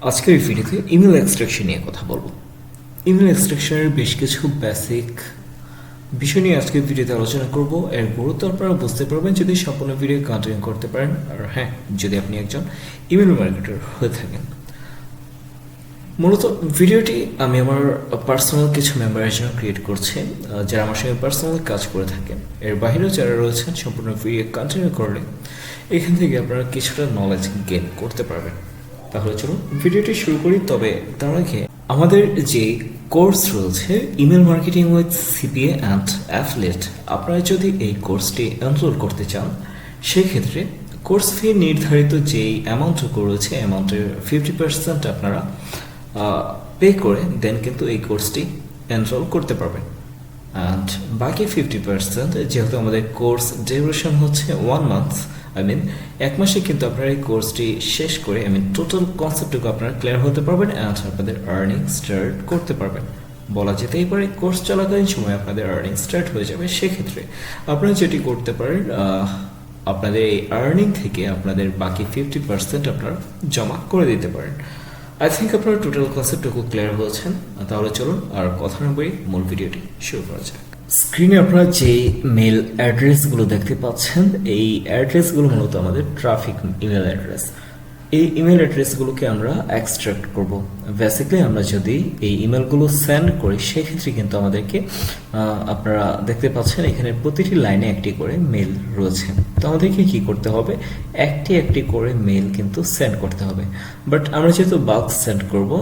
আজকের এই ভিডিওতে ইমেল এক্সট্রাকশন নিয়ে কথা বলবো। ইমেল এক্সট্রাকশনের বেশ কিছু বেসিক বিষয় নিয়ে আজকের ভিডিওতে আলোচনা করব। এর গুরুত্ব আপনারা বুঝতে পারবেন যদি সম্পূর্ণ ভিডিও কন্টিনিউ করতে পারেন, আর হ্যাঁ, যদি আপনি একজন ইমেল মার্কেটার হয়ে থাকেন। মূলত ভিডিওটি আমি আমার পার্সোনাল কিছু মেম্বারের জন্য ক্রিয়েট করছি, যারা আমার সঙ্গে পার্সোনালি কাজ করে থাকেন। এর বাইরেও যারা রয়েছেন, সম্পূর্ণ ভিডিও কন্টিনিউ করলে এখান থেকে আপনারা কিছুটা নলেজ গেইন করতে পারবেন। তাহলে চলুন ভিডিওটি শুরু করি। তবে তার আগে আমাদের যে কোর্স রয়েছে email marketing with CPA and affiliate, আপনারা যদি এই কোর্সটি এনরোল করতে চান সেক্ষেত্রে কোর্স ফি নির্ধারিত যেই অ্যামাউন্টটুকু রয়েছে অ্যামাউন্টের 50% আপনারা পে করে দেন কিন্তু এই কোর্সটি এনরোল করতে পারবেন। অ্যান্ড বাকি 50% যেহেতু আমাদের কোর্স ডিউরেশন হচ্ছে 1 মান্থ, এক মাসে কিন্তু আপনারা এই কোর্সটি শেষ করে টোটাল কনসেপ্টটুকু আপনারা ক্লিয়ার হতে পারবেন অ্যান্ড আপনাদের আর্নিং স্টার্ট করতে পারবেন। বলা যেতেই পারে কোর্স চলাকালীন সময় আপনাদের আর্নিং স্টার্ট হয়ে যাবে। সেক্ষেত্রে আপনারা যেটি করতে পারেন, আপনাদের এই আর্নিং থেকে আপনাদের বাকি 50% আপনারা জমা করে দিতে পারেন। আই থিঙ্ক আপনারা টোটাল কনসেপ্টটুকু ক্লিয়ার হয়েছেন। তাহলে চলুন আর কথা না বলে মূল ভিডিওটি শুরু করা যাক। স্ক্রিনে আপনারা যে মেল অ্যাড্রেসগুলো দেখতে পাচ্ছেন, এই অ্যাড্রেসগুলো মূলত আমাদের ট্রাফিক ইমেল অ্যাড্রেস। এই ইমেল অ্যাড্রেসগুলোকে আমরা এক্সট্রাক্ট করব। বেসিক্যালি আমরা যদি এই ইমেলগুলো সেন্ড করি সেক্ষেত্রে কিন্তু আমাদেরকে আপনারা দেখতে পাচ্ছেন এখানে প্রতিটি লাইনে একটি করে মেল রয়েছে। তো আমাদেরকে কি করতে হবে, একটি করে মেল কিন্তু সেন্ড করতে হবে। বাট আমরা যেহেতু বাল্ক সেন্ড করবো,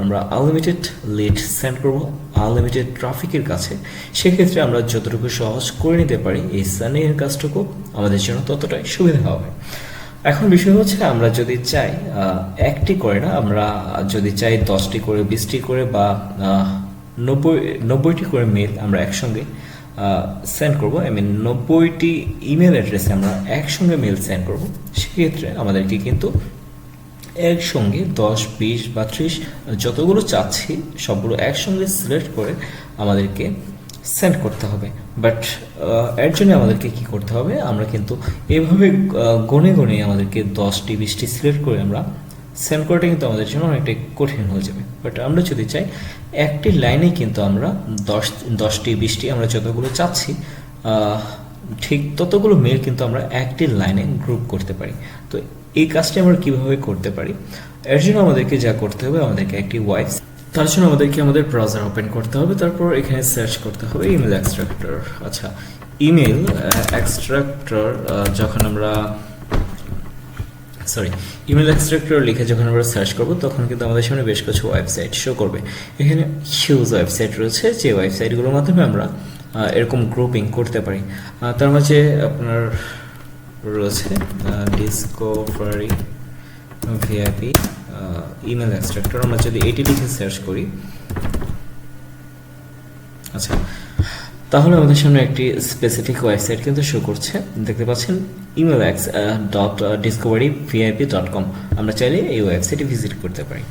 আমরা আনলিমিটেড লিড সেন্ড করব আনলিমিটেড ট্রাফিকের কাছে, সেক্ষেত্রে আমরা যতটুকু সহজ করে নিতে পারি এই সেন্ডিং এর কাজটুকু আমাদের জন্য ততটাই সুবিধা হবে। এখন বিষয় হচ্ছে আমরা যদি চাই একটি করে না, আমরা যদি চাই 10টি করে, 20টি করে বা 90টি করে মেল আমরা একসঙ্গে সেন্ড করবো, 90টি ইমেল অ্যাড্রেসে আমরা একসঙ্গে মেল সেন্ড করব, সেক্ষেত্রে আমাদেরকে কিন্তু একসঙ্গে 10, 20 বা 30 যতগুলো চাচ্ছি সবগুলো একসঙ্গে সিলেক্ট করে আমাদেরকে সেন্ড করতে হবে। বাট এর জন্য আমাদেরকে কি করতে হবে, আমরা কিন্তু এভাবে গনে আমাদেরকে 10টি 20টি সিলেক্ট করে আমরা সেন্ড করাটা কিন্তু আমাদের জন্য অনেকটাই কঠিন হয়ে যাবে। বাট আমরা যদি চাই একটি লাইনে কিন্তু আমরা 10টি 20টি আমরা যতগুলো চাচ্ছি ঠিক ততগুলো মেল কিন্তু আমরা একটি লাইনে গ্রুপ করতে পারি। তো এই কাজটি আমরা কিভাবে করতে পারি, এর জন্য আমাদেরকে যা করতে হবে, আমাদেরকে একটি তার জন্য আমাদেরকে আমাদের ব্রাউজার ওপেন করতে হবে, তারপর এখানে সার্চ করতে হবে ইমেল এক্সট্রাক্টর। আচ্ছা, ইমেল এক্সট্রাক্টর যখন আমরা ইমেল এক্সট্রাক্টর লিখে যখন আমরা সার্চ করব তখন কিন্তু আমাদের সামনে বেশ কিছু ওয়েবসাইট শো করবে। এখানে হিউজ ওয়েবসাইট রয়েছে, যে ওয়েবসাইটগুলোর মাধ্যমে আমরা এরকম গ্রুপিং করতে পারি। তার মাঝে আপনার রয়েছে ডিসকভারি ভিআইপি ইমেল এক্সট্রাক্টর। আমরা যদি এটি লিখে সার্চ করি, আচ্ছা, তাহলে আমাদের সামনে একটি স্পেসিফিক ওয়েবসাইট কিন্তু শো করছে, দেখতে পাচ্ছেন email.discoveryvip.com। আমরা চাইলে এই ওয়েবসাইটে ভিজিট করতে পারি।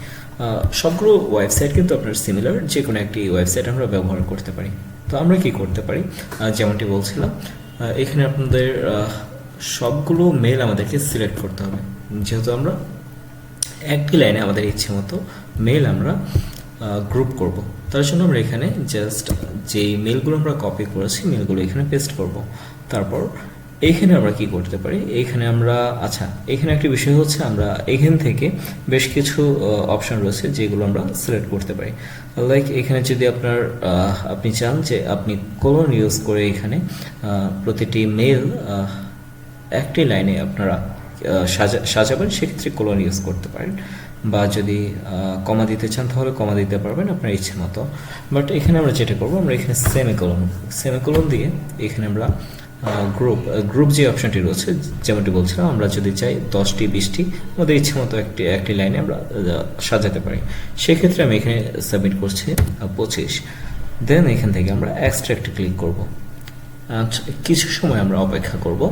সবগুলো ওয়েবসাইট কিন্তু আপনার সিমিলার, যে কোনো একটি ওয়েবসাইট আমরা ব্যবহার করতে পারি। তো আমরা কি করতে পারি, যেমনটি বলছিলাম, এখানে আপনাদের সবগুলো মেল আমাদেরকে সিলেক্ট করতে হবে। যেহেতু আমরা একটি লাইনে আমাদের ইচ্ছে মতো মেল আমরা গ্রুপ করব, তার জন্য আমরা এখানে জাস্ট যে মেলগুলো আমরা কপি করেছি মেলগুলো এখানে পেস্ট করব। তারপর এইখানে আমরা কি করতে পারি, এইখানে আমরা এখানে একটি বিষয় হচ্ছে আমরা এখান থেকে বেশ কিছু অপশন রয়েছে যেগুলো আমরা সিলেক্ট করতে পারি। লাইক এখানে যদি আপনি চান যে আপনি কোলন ইউজ করে এখানে প্রতিটি মেল একটি লাইনে আপনারা সাজাবেন, সেক্ষেত্রে কোলন ইউজ করতে পারেন। বা যদি কমা দিতে চান তাহলে কমা দিতে পারবেন আপনার ইচ্ছে মতো। বাট এখানে আমরা যেটা করবো, আমরা এখানে সেমিকোলন দিয়ে এখানে আমরা গ্রুপ যে অপশনটি রয়েছে যেমনটি বলছিলাম, আমরা যদি চাই 10টি 20টি আমাদের ইচ্ছে মতো একটি লাইনে আমরা সাজাতে পারি। সেক্ষেত্রে আমি এখানে সাবমিট করছি 25। দেন এখান থেকে আমরা এক্সট্রাক্টে ক্লিক করব, কিছু সময় আমরা অপেক্ষা করব।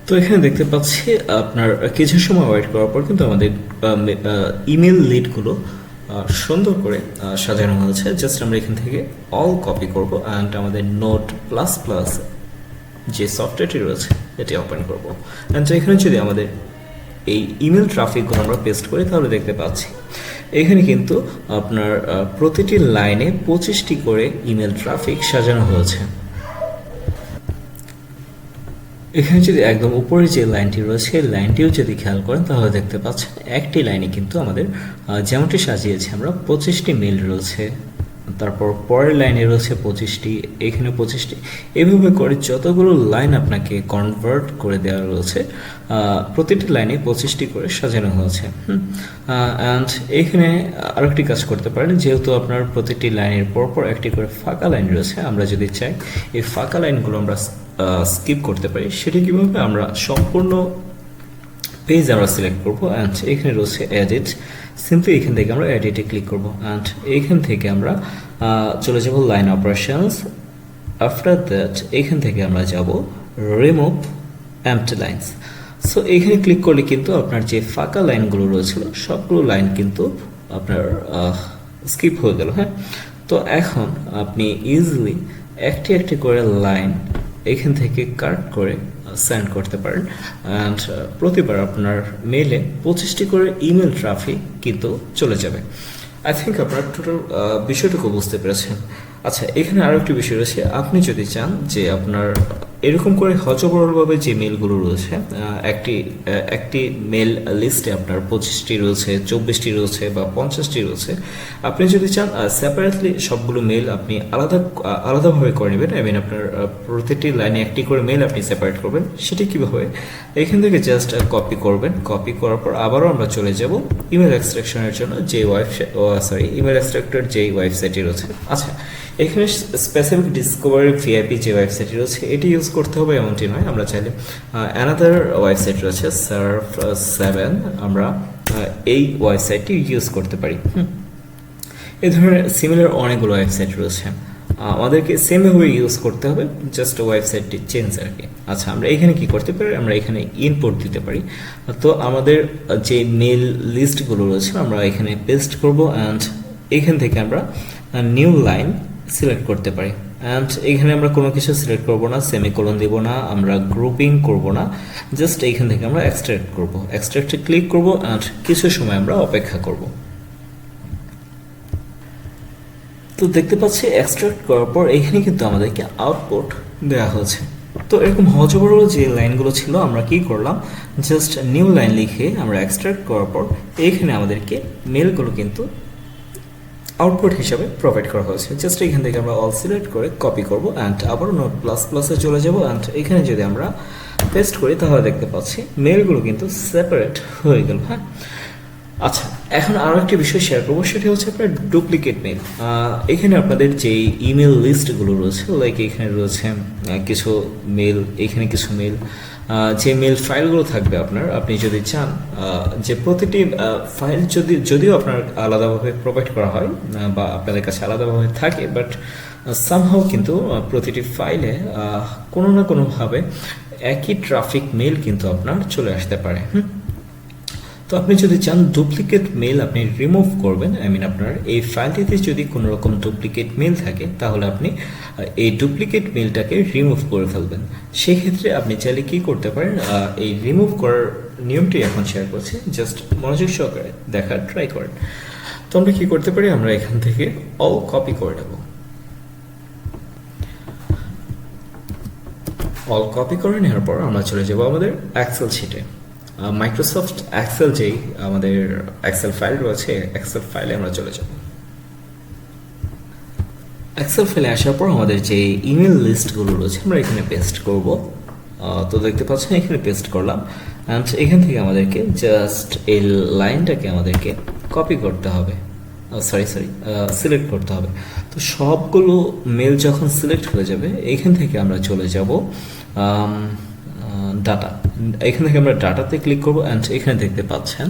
তো এখানে দেখতে পাচ্ছি আপনার কিছু সময় ওয়েট করার পর কিন্তু আমাদের ইমেল লিডগুলো সুন্দর করে সাজানো হয়েছে। জাস্ট আমরা এখান থেকে অল কপি করব অ্যান্ড আমাদের নোট প্লাস যে সফটওয়্যারটি রয়েছে এটি ওপেন করব। অ্যান্ড এখানে যদি আমাদের এই ইমেল ট্রাফিকগুলো আমরা পেস্ট করি তাহলে দেখতে পাচ্ছি এখানে কিন্তু আপনার প্রতিটি লাইনে 25টি করে ইমেল ট্রাফিক সাজানো হয়েছে। এখানে যদি একদম উপরে যে লাইনটি রয়েছে এই লাইনটিও যদি খেয়াল করেন তাহলে দেখতে পাচ্ছেন একটি লাইনে কিন্তু আমাদের যেমনটি সাজিয়েছি আমরা 25টি মেল রয়েছে, তারপর পরের লাইনে রয়েছে 25টি, এখানে 25টি, এভাবে করে যতগুলো লাইন আপনাকে কনভার্ট করে দেওয়া রয়েছে প্রতিটি লাইনে 25টি করে সাজানো হয়েছে। অ্যান্ড এখানে আরেকটি কাজ করতে পারেন, যেহেতু আপনার প্রতিটি লাইনের পরপর একটি করে ফাঁকা লাইন রয়েছে, আমরা যদি চাই এই ফাঁকা লাইনগুলো আমরা স্কিপ করতে পারি। সেটি কীভাবে, আমরা সম্পূর্ণ পেজ আমরা সিলেক্ট করব অ্যান্ড এখানে রয়েছে এডিট, সিম্পলি এখান থেকে আমরা এডিটে ক্লিক করব অ্যান্ড এইখান থেকে আমরা চলে যাব লাইন অপারেশনস। আফটার দ্যাট এখান থেকে আমরা যাব রিমুভ এম্পটি লাইনস। সো এইখানে ক্লিক করলে কিন্তু আপনার যে ফাঁকা লাইনগুলো রয়েছিল সবগুলো লাইন কিন্তু আপনার স্কিপ হয়ে গেল। হ্যাঁ, তো এখন আপনি ইজিলি একটি একটি করে লাইন এখান থেকে কাট করে সেন্ড করতে পারেন অ্যান্ড প্রতিবার আপনার মেলে 25টি করে ইমেল ট্রাফিক কিন্তু চলে যাবে। আই থিঙ্ক আপনার টোটাল বিষয়টুকু বুঝতে পেরেছেন। আচ্ছা, এখানে আরও একটি বিষয় রয়েছে, আপনি যদি চান যে আপনার এরকম করে হজবরলভাবে যে মেলগুলো রয়েছে, একটি মেল লিস্টে আপনার 25টি রয়েছে, 24টি রয়েছে বা 50টি রয়েছে, আপনি যদি চান সেপারেটলি সবগুলো মেল আপনি আলাদাভাবে করে নেবেন, আই মিন আপনার প্রতিটি লাইনে একটি করে মেল আপনি সেপারেট করবেন। সেটি কীভাবে, এখান থেকে জাস্ট কপি করবেন, কপি করার পর আবারও আমরা চলে যাব ইমেল এক্সট্রাকশনের জন্য যে ইমেল এক্সট্রাক্টর যেই ওয়েবসাইটটি রয়েছে। আচ্ছা, এখানে স্পেসিফিক ডিসকভারি ভিআইপি যে ওয়েবসাইটটি রয়েছে এটি ইউজ করতে হবে এমনটি নয়, আমরা চাইলে অ্যানাদার ওয়েবসাইট রয়েছে সার্ফ 7, আমরা এই ওয়েবসাইটটি ইউজ করতে পারি। এই ধরনের সিমিলার অনেকগুলো ওয়েবসাইট রয়েছে, আমাদেরকে সেমভাবে ইউজ করতে হবে, জাস্ট ওয়েবসাইটটি চেঞ্জ আর কি। আচ্ছা, আমরা এখানে কি করতে পারি, আমরা এখানে ইনপুট দিতে পারি। তো আমাদের যে মেল লিস্টগুলো রয়েছে আমরা এখানে পেস্ট করব অ্যান্ড এখান থেকে আমরা নিউ লাইন সিলেক্ট করতে পারি অ্যান্ড এখানে আমরা কোনো কিছু সিলেক্ট করব না, সেমিকোলন দিব না, আমরা গ্রুপিং করব না, জাস্ট এইখান থেকে আমরা এক্সট্রাক্ট করব, এক্সট্রাক্টে ক্লিক করব অ্যান্ড কিছু সময় আমরা অপেক্ষা করব। তো দেখতে পাচ্ছি এক্সট্রাক্ট করার পর এখানে কিন্তু আমাদেরকে আউটপুট দেওয়া হয়েছে। তো এরকম হজবরল যে লাইনগুলো ছিল আমরা কি করলাম, জাস্ট নিউ লাইন লিখে আমরা এক্সট্রাক্ট করার পর এইখানে আমাদেরকে মেলগুলো কিন্তু আউটপুট হিসাবে প্রোভাইড করা হয়েছে। জাস্ট এখান থেকে আমরা অল সিলেক্ট করে কপি করব অ্যান্ড আবার নোট প্লাস প্লাসে চলে যাব অ্যান্ড এখানে যদি আমরা পেস্ট করি তাহলে দেখতে পাচ্ছি মেলগুলো কিন্তু সেপারেট হয়ে গেল। হ্যাঁ, আচ্ছা, এখন আরও একটি বিষয় শেয়ার করবো, সেটি হচ্ছে আপনার ডুপ্লিকেট মেল। এখানে আপনাদের যে ইমেল লিস্টগুলো রয়েছে, লাইক এখানে রয়েছে কিছু মেল, এখানে কিছু মেল, যে মেল ফাইলগুলো থাকবে আপনার, আপনি যদি চান যে প্রতিটি ফাইল যদিও আপনার আলাদাভাবে প্রোভাইড করা হয় বা আপনাদের কাছে আলাদাভাবে থাকে, বাট সামহাও কিন্তু প্রতিটি ফাইলে কোনো না কোনোভাবে একই ট্রাফিক মেল কিন্তু আপনার চলে আসতে পারে। তো আপনি যদি চান ডুপ্লিকেট মেল আপনি রিমুভ করবেন, আই মিন আপনার এই ফাইলটিতে যদি কোনো রকম ডুপ্লিকেট মেল থাকে তাহলে আপনি এই ডুপ্লিকেট মেলটাকে রিমুভ করে ফেলবেন। সেক্ষেত্রে আপনি চাইলে কি করতে পারেন, এই রিমুভ করার নিয়মটি এখন শেয়ার করছি, জাস্ট মনোযোগ সহকারে দেখার ট্রাই করেন। তো আমরা কি করতে পারি, আমরা এখান থেকে অল কপি করে নেব। অল কপি করে নেওয়ার পর আমরা চলে যাব আমাদের এক্সেল শিটে। মাইক্রোসফট এক্সেল যেই আমাদের এক্সেল ফাইল রয়েছে, এক্সেল ফাইলে আমরা চলে যাব। এক্সেল ফাইলে আসার পর আমাদের যে ইমেল লিস্টগুলো রয়েছে আমরা এখানে পেস্ট করব। তো দেখতে পাচ্ছেন এখানে পেস্ট করলাম অ্যান্ড এখান থেকে আমাদেরকে জাস্ট এই লাইনটাকে আমাদেরকে কপি করতে হবে, সিলেক্ট করতে হবে। তো সবগুলো মেল যখন সিলেক্ট হয়ে যাবে এখান থেকে আমরা চলে যাব ডাটা, এখান থেকে আমরা ডাটাতে ক্লিক করব অ্যান্ড এখানে দেখতে পাচ্ছেন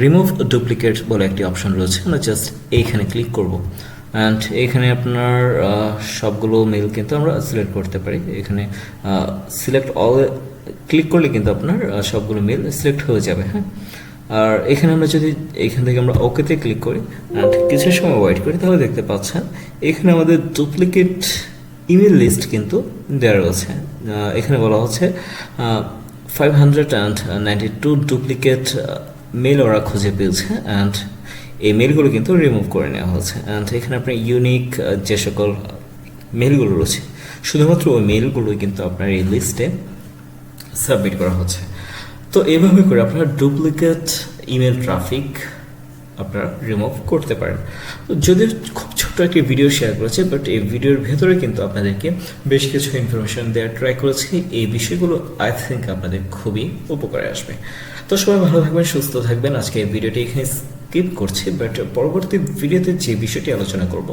রিমুভ ডুপ্লিকেট বলে একটি অপশন রয়েছে, আমরা জাস্ট এইখানে ক্লিক করব অ্যান্ড এখানে আপনার সবগুলো মেল কিন্তু আমরা সিলেক্ট করতে পারি। এখানে সিলেক্ট অল ক্লিক করলে কিন্তু আপনার সবগুলো মেল সিলেক্ট হয়ে যাবে। হ্যাঁ, আর এখানে আমরা যদি এখান থেকে আমরা ওকেতে ক্লিক করি অ্যান্ড কিছু সময় ওয়েট করি তাহলে দেখতে পাচ্ছেন এখানে আমাদের ডুপ্লিকেট ইমেল লিস্ট কিন্তু দেওয়া রয়েছে। এখানে বলা হচ্ছে 592 ডুপ্লিকেট মেল ওরা খুঁজে পেয়েছে অ্যান্ড এই মেলগুলো কিন্তু রিমুভ করে নেওয়া হয়েছে। অ্যান্ড এখানে আপনার ইউনিক যে সকল মেলগুলো রয়েছে শুধুমাত্র ওই মেলগুলোই কিন্তু আপনার এই লিস্টে সাবমিট করা হচ্ছে। তো এইভাবে করে আপনারা ডুপ্লিকেট ইমেল ট্রাফিক আপনারা রিমুভ করতে পারেন। তো যদিও খুব ছোট্ট একটি ভিডিও শেয়ার করেছে, বাট এই ভিডিওর ভেতরে কিন্তু আপনাদেরকে বেশ কিছু ইনফরমেশন দেওয়ার ট্রাই করেছি। এই বিষয়গুলো আই থিঙ্ক আপনাদের খুবই উপকারে আসবে। তো সবাই ভালো থাকবেন, সুস্থ থাকবেন। আজকে এই ভিডিওটি এখানে স্কিপ করছি, বাট পরবর্তী ভিডিওতে যে বিষয়টি আলোচনা করব,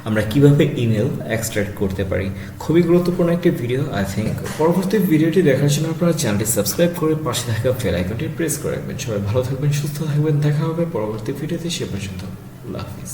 আমরা কিভাবে ইমেল এক্সট্রাক্ট করতে পারি, খুবই গুরুত্বপূর্ণ একটি ভিডিও আই থিঙ্ক। পরবর্তী ভিডিওটি দেখার জন্য আপনারা চ্যানেলটি সাবস্ক্রাইব করে পাশে থাকা বেল আইকনটি প্রেস করে রাখবেন। সবাই ভালো থাকবেন, সুস্থ থাকবেন। দেখা হবে পরবর্তী ভিডিওতে। সে পর্যন্ত আল্লাহ হাফিজ।